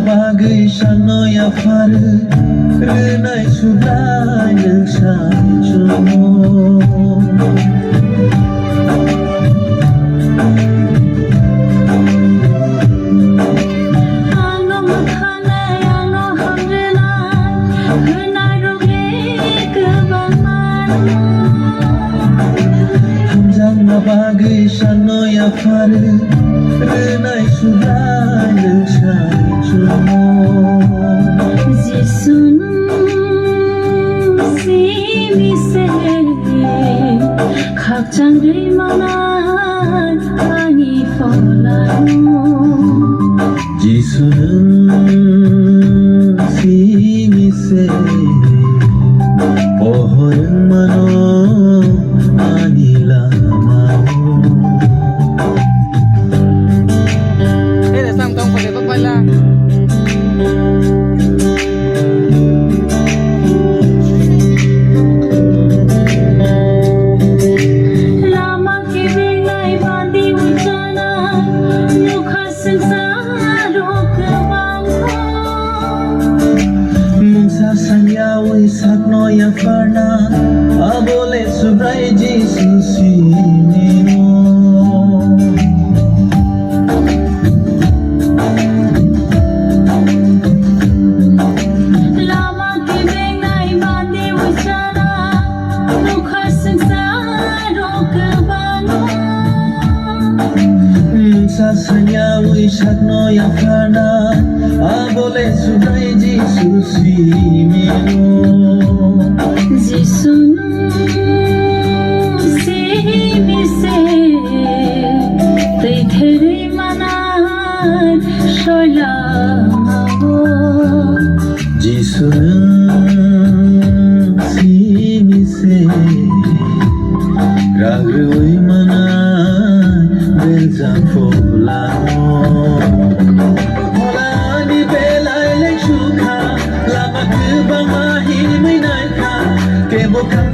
Bagay sana yapar Renay sulay ng sayo Ano maghanay ano hamrilan Renay rugli kebangan Hamzang na bagay sana yapar Renay sulay ng sayo 각장들 만한 아니 폴라노 지수는 시미세 오호른 만호 아니라마오 để xong công phải quay la Sak noya farna abole subrai Jesus sinino lama kibeng nai bandi wisana dukha sangsaro kebano sasanya wisak noya farna abole subrai Jesus sinino 지수는 시미세 라그로이 마나 벨자폴라노 홀라니 벨라일렉 슈카 라마 그방마 힘이 날카 깨복한